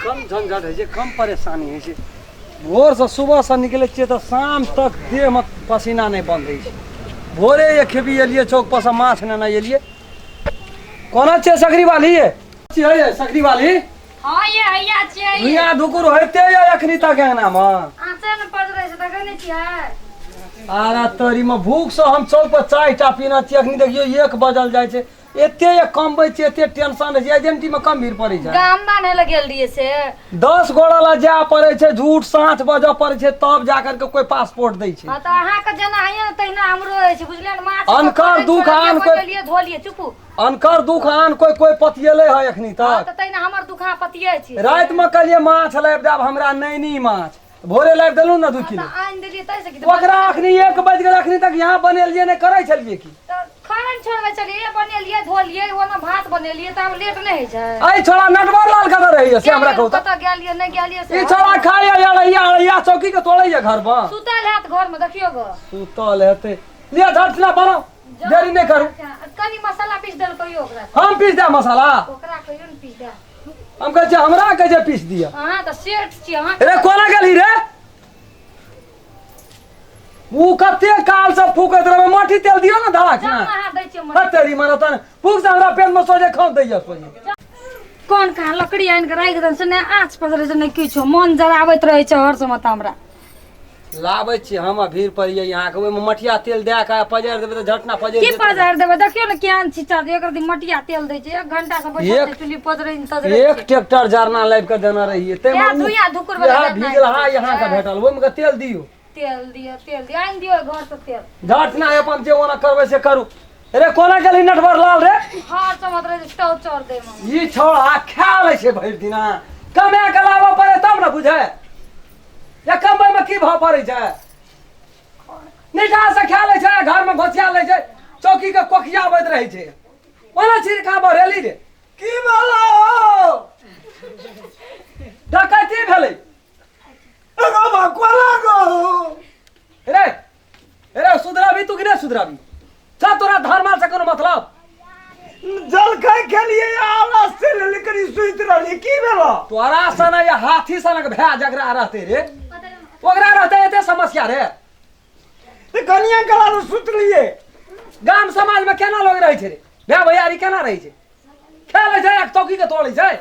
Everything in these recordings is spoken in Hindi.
कम झंझट है कम परेशानी है भोर से सुबह से निकले छिए तो शाम तक देह में पसीना नहीं बंद है भोरे ये खेबी एलिए चौक पर से माछ लेना एलिए कोना छे सकरी वाली है सकरी वाली हां ये हैया छे दुनिया दुकुर होते या अखनी तक है ना मां आचे न पड़ रहे से तक नहीं छिए आरा तोरी में भूख से हम चौक पर चाय टा पीना छी अखनी देखियो 1 बजल जाय छे एते कमबै छी एते टेंशन है एजेंटी में कम भीड़ पड़ी जाय गाम बाने लगेल रहिए से 10 गोड़ा ला जा पड़े छे झूठ साँच बजा पड़े छे तब जाकर के कोई पासपोर्ट दै छे हां त अहा के जना है तैना हमरो है छे बुझले न माछ अनकर दुख आन कोई लिए धोलिए चुपू अनकर दुख आन कोई पतियले है अखनी तक त तैना हमर दुखा पतिये छी रात में कहलिए माछ लाइब देब हमरा नैनी माछ भोरे लाइब देलू ना 2 किलो आइन देलिए तै से कि ओकरा अखनी 1 बज गेल अखनी तक यहाँ बनेलिए ने करे छलिए की खान छोड़वे चलिए बनेलिए धोलिए ओना भात बनेलिए त हम लेट नहीं है छै आई छोड़ा नटवर लाल कत रही से हमरा कहू कत गेलिए नहीं गेलिए से ई छोड़ा खाया या चौकी के तोड़े या घर पर सुतल हैत घर में देखियो ग सुतल हेते लिया झटना बनाओ देरी नहीं करू कनी मसाला पीस देल कहियो ओकरा हम पीस दे मसाला ओकरा कहियो न पीस दे हम कहे छे हमरा कहे पीस दिया हां त सेठ छी हां रे कोना गेली रे वो कते काल से फूकत रहे माटी तेल दियो ना धड़ा के हां दै छी मन तेरी मारतन फूक से हमरा पेट में सोजे खा दैया सोजे कोन का लकड़ी आइन के राख दन से ने आँच पकड़े से ने किछो मन जरावत रहे छ हर समय त हमरा लाबै छी हम भीड़ पड़िए यहाँ के ओमे मटिया तेल दे के पजार देबे त झटना पजार की पजार देबे देखियो न केहन छिचा एकर दिन मटिया तेल दै छै 1 घंटा से बैठल चुली पजरे तजरे एक ट्रैक्टर जरना लाइब के देना रहिए ते या दुया धुकुर वाला भीगल हा यहाँ का भेटल ओमे के तेल दियो तेल दियो आइन दियो घर से तेल झटना अपन जे ओना करबे से करू रे कोना गेली नटवर लाल रे हां समझ रे स्टोव चोर दे म ई छोड़ा खा ले छै भर दिना कमे के लाबो पड़े तब न बुझे या कमे में की भाव पड़े छै निठा से खा ले छै घर में घोसिया ले छै चौकी के कोखिया बैठ रहे छै ओना छिरका भरेली रे की भेलो डकैती भेलै अगो भगवान गो रे सुधराबी तू कि नहीं सुधराबी चा तोरा धर्माल से कोनो मतलब जल खाई के लिए आवाज से लेकर सुइत रहली की भेलो तोरा सना या हाथी सनक भै जगरा रहते रे ओकरा रहते एते समस्या रे ते कनिया कला सुत लिए गाम समाज में केना लोग रहे छै रे भै भैयारी केना रहे छै खेले छै एक चौकी के तोड़े छै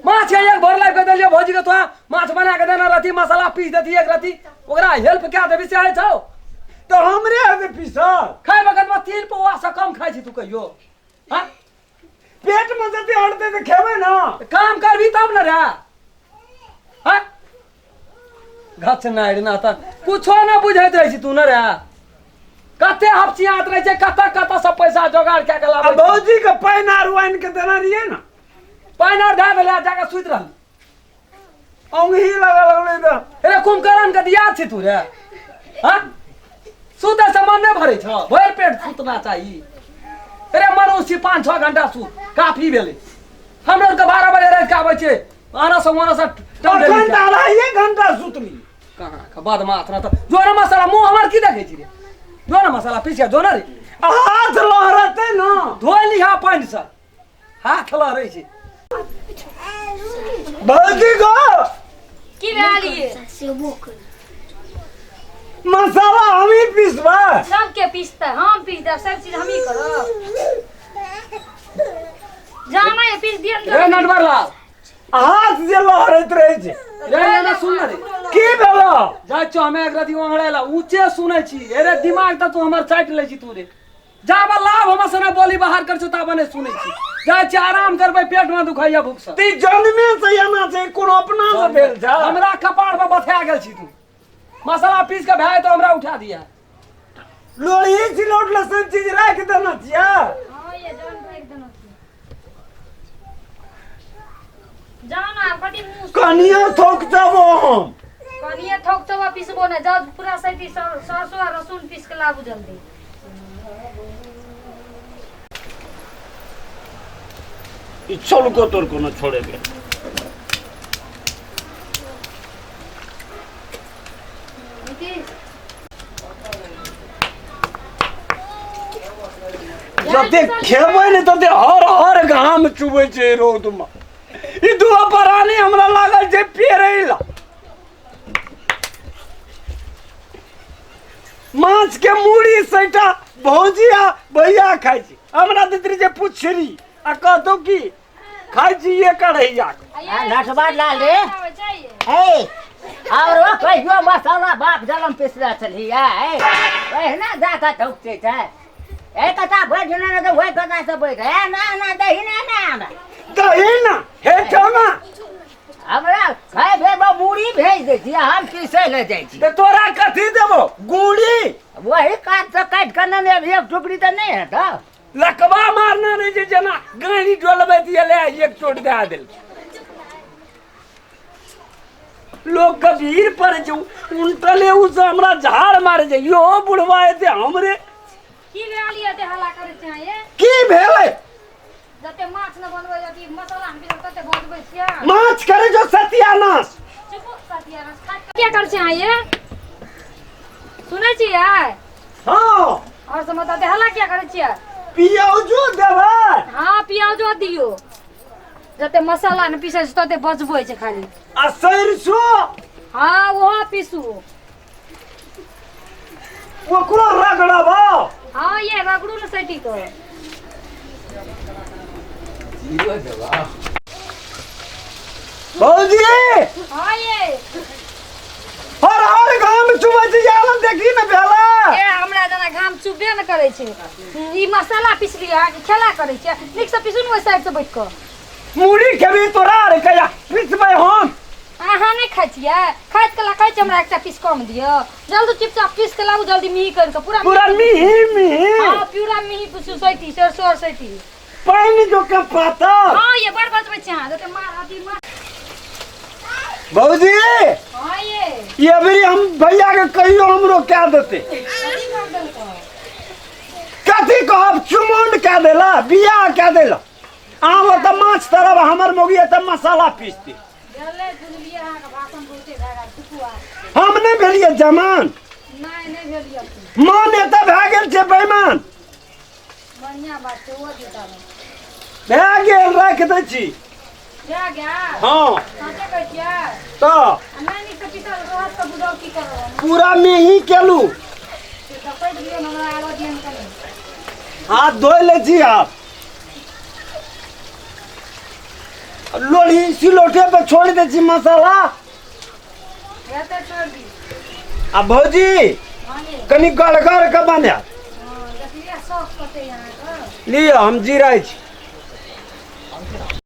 माछ एक भर लाइब के देलियो भौजी के तो माछ बना के देना रहती मसाला पीस देती एक रती ओकरा हेल्प क्या देबी से आइ छौ तो हमरे आगे पीसा खाए वक्त में 3 पौवा से कम खाइ छी तू कहियो हां पेट में जते हटते तो खेबे ना काम करबी तब न रे हां घच नाइड ना त कुछो ना बुझैत रही छी तू न रे कते हफ्तियात रहे छै कत सब पैसा जोगाड़ के लाबे भौजी के पैनार वाइन के देना रहिए ना पैनार धा देला जाके सुइत रहल औंगी लगा लगले त रे कुमकरण के दिया छी तू रे हां सुते से मन नहीं भरे छ भर पेट सुतना चाहिए अरे मनुष्य 5-6 घंटा सूत काफी भेले हम लोग के 12 बजे रात के आबै छै आना से घंटा रहा 1 घंटा सुतली कहां का बदमाश ना त जोरा मसाला मुंह हमर की देखे छी रे जोरा मसाला पीछे जोना रे हाथ लहरते ना धोली हा पानी से हाथ लहरै छै भौजी गो की भेलिए मसाला हम ही पीसबा सब के पीसते हम पीस दे सब चीज हम ही करो जाना ये पीस दियन रे नटवर लाल हाथ जे लहरैत रहे छै रे ना सुन रे की भेलो जा छ हमें एक रति ओंगड़ेला ऊंचे सुनै छी अरे दिमाग त तू हमर चाट ले छी तू रे जाबा लाभ हम से ना बोली बाहर कर छता बने सुनै छी जा छ आराम करबै पेट में दुखाइया भूख से ती जन्मे से आना छै कोनो अपना से भेल जा हमरा कपाड़ पे बथा गेल छी तू मसाला पीस के भाई तो हमरा उठा दिया लोड़ी सिलोट लसन चीज रख देना छिया हां ये जान रख देना जाना बड़ी मुंह कनिया ठोक देबो हम कनिया ठोक देबो पीसबो ना जा पूरा सैती सरसों और लहसुन पीस के लाबू जल्दी ई चल को तोर कोनो छोड़े के जते खेबै ने तते हर घाम चुबै छै रोद में ई 2 पुलवा पर आने हमरा लागल जे पेरेला माछ के मुड़ी सैटा भौजिया भैया खाइ छी हमरा दित्री जे पुछरी आ कहतो की खाइ छी ये कढ़ैया नटवा लाल रे हे और वो कहियो मसाला बाप जलम पिसला चलिया है वहना जाता ठोकते छै ए कथा भजन न तो होय कथा सब बैठ है ना दही ना दही ना हे चौना हमरा खाए भेबो मुड़ी भेज दे छी हम पीसे ले जाय छी ते तोरा कथी देबो गुड़ी वही काट से काट कने ने एक टुकड़ी तो नहीं है तो लकवा मारना नहीं जे जना गाड़ी डोलबे दिए ले एक चोट दे देल लोग कबीर पर जो उल्टले उस हमरा झाड़ मारे जे यो बुढ़वा एते हमरे की भेलिए ते हल्ला करे छै ये की भेलै जते माछ न बनबै जति मसाला हम बिना तते बनबै छियै माछ करे जो सत्यानाश चुप सतिया क्या कर छै ये सुनै छियै हां और समझ ते हल्ला क्या करे छियै पियाउजो देबै हां पियाउजो दियो जते मसाला न पीसे छै तते बचबै छै खाली आ सरसो हां वो पीसू ओकरो रगड़बो हां ये रगड़ू न सटी तो भौजी हां ये हर गाम चुबै छै जाला देखी न भेला ए हमरा जना घाम चुबे न करे छै ई मसाला पिसलिया खेला करे छै नीक से पिसू न ओइ साइड से बैठ क मुड़ी खेबी तोरा रे कया पिसबै हम अहाँ नहीं खाइ छियै खाइत कला कहै छै हमरा एकटा पीस कम दियो जल्दी चुपचाप पीस के लाबू जल्दी मिही कर के पूरा मिही हां पूरा मिही पुसु सैती सरसो सैती पानी जो के पाता हां ये बड़ बचबै छै हां जते मार आदि मार भौजी हां ये अभी हम भैया के कहियो हमरो क्या देते कथी कर देलको कथी कहब चुमुंड क्या देला बियाह क्या देला आम त माछ तरब हमर मोगिया त मसाला पीसती जल्ले बुझलिए अहाँ के भाषण बोलते भगा चुकुआ हम नहीं भेलिए जमान नहीं भेलिए मन एत भए गेल छै बेईमान बढ़िया बात छै ओ दिता भए गेल राख दै छी जा गया हां साथे कहै छियै तो नहीं नीक से पिसल रहत त बुझाउ की करब पूरा मिही केलू से दपै दियो न हमरा आलो दियन कनी हाथ धोइ ले छी आप लोढ़ी सिलोटे पे छोड़ दे छी मसाला रहते छोड़ दी आ भौजी हां ये कनी गड़गड़ के बना हां देखिए सॉस कते यहाँ का लियो हम जीराइ छी